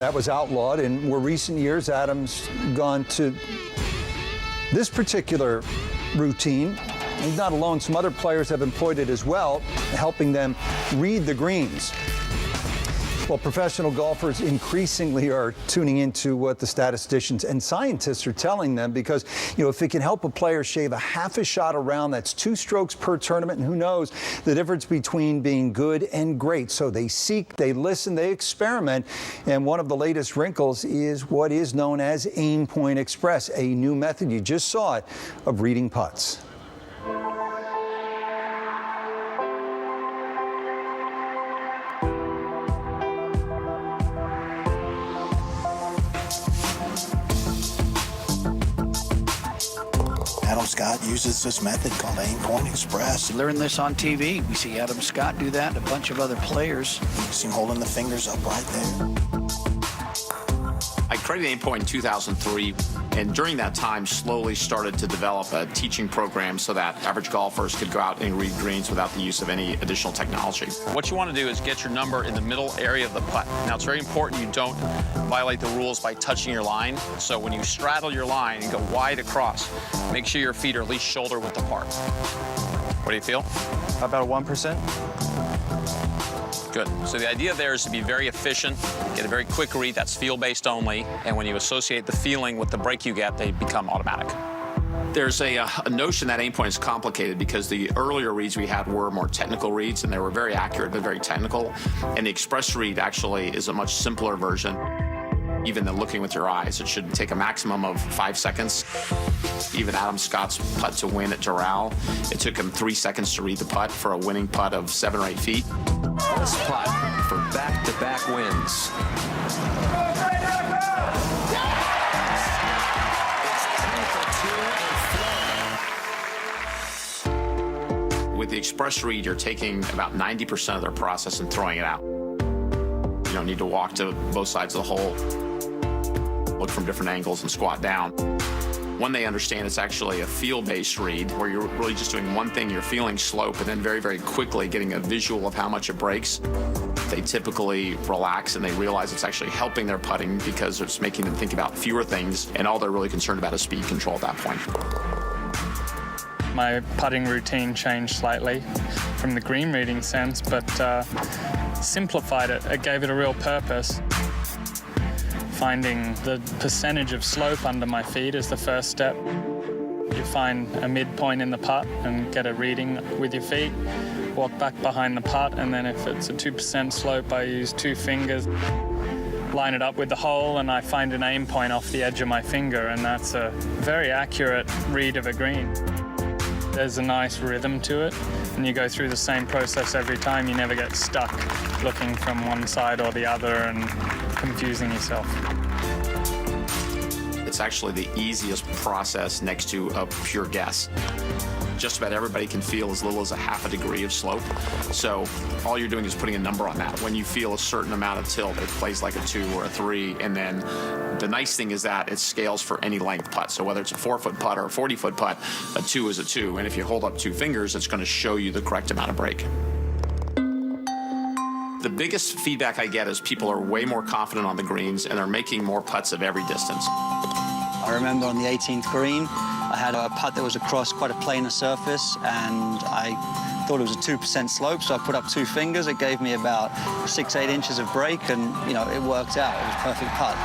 That was outlawed. In more recent years, Adam's gone to this particular routine. He's not alone. Some other players have employed it as well, helping them read the greens. Well, professional golfers increasingly are tuning into what the statisticians and scientists are telling them because, if it can help a player shave a half a shot around, that's 2 strokes per tournament, and who knows the difference between being good and great. So they seek, they listen, they experiment, and one of the latest wrinkles is what is known as AimPoint Express, a new method, you just saw it, of reading putts. Adam Scott uses this method called AimPoint Express. We learned this on TV. We see Adam Scott do that and a bunch of other players. You see him holding the fingers up right there. I created AimPoint in 2003, and during that time slowly started to develop a teaching program so that average golfers could go out and read greens without the use of any additional technology. What you want to do is get your number in the middle area of the putt. Now, it's very important you don't violate the rules by touching your line. So when you straddle your line and go wide across, make sure your feet are at least shoulder width apart. What do you feel? About 1%. Good. So the idea there is to be very efficient, get a very quick read that's feel-based only, and when you associate the feeling with the break you get, they become automatic. There's a notion that AimPoint is complicated because the earlier reads we had were more technical reads, and they were very accurate but very technical. And the Express read actually is a much simpler version. Even than looking with your eyes, it should take a maximum of 5 seconds. Even Adam Scott's putt to win at Doral, it took him 3 seconds to read the putt for a winning putt of 7 or 8 feet. This putt for back-to-back wins. With the Express read, you're taking about 90% of their process and throwing it out. You don't need to walk to both sides of the hole, look from different angles, and squat down. When they understand it's actually a feel-based read, where you're really just doing one thing, you're feeling slope, and then very, very quickly getting a visual of how much it breaks, they typically relax and they realize it's actually helping their putting because it's making them think about fewer things, and all they're really concerned about is speed control at that point. My putting routine changed slightly from the green reading sense, but simplified it. It gave it a real purpose. Finding the percentage of slope under my feet is the first step. You find a midpoint in the putt and get a reading with your feet. Walk back behind the putt, and then if it's a 2% slope, I use 2 fingers. Line it up with the hole, and I find an aim point off the edge of my finger, and that's a very accurate read of a green. There's a nice rhythm to it, and you go through the same process every time. You never get stuck looking from one side or the other and confusing yourself. It's actually the easiest process next to a pure guess. Just about everybody can feel as little as a half a degree of slope. So all you're doing is putting a number on that. When you feel a certain amount of tilt, it plays like a 2 or a 3. And then the nice thing is that it scales for any length putt. So whether it's a 4-foot putt or a 40-foot putt, a 2 is a 2. And if you hold up 2 fingers, it's going to show you the correct amount of break. The biggest feedback I get is people are way more confident on the greens and they're making more putts of every distance. I remember on the 18th green, I had a putt that was across quite a planar surface, and I thought it was a 2% slope, so I put up 2 fingers. It gave me about 6-8 inches of break, and it worked out. It was a perfect putt.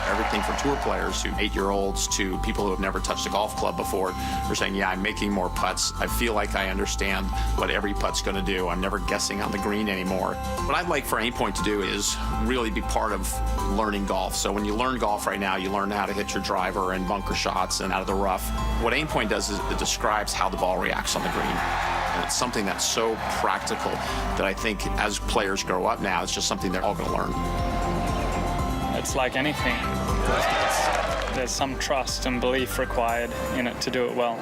Everything from tour players to 8-year-olds to people who have never touched a golf club before are saying, yeah, I'm making more putts. I feel like I understand what every putt's going to do. I'm never guessing on the green anymore. What I'd like for AimPoint to do is really be part of learning golf. So when you learn golf right now, you learn how to hit your driver and bunker shots and out of the rough. What AimPoint does is it describes how the ball reacts on the green. And it's something that's so practical that I think as players grow up now, it's just something they're all going to learn. It's like anything. There's some trust and belief required in it to do it well.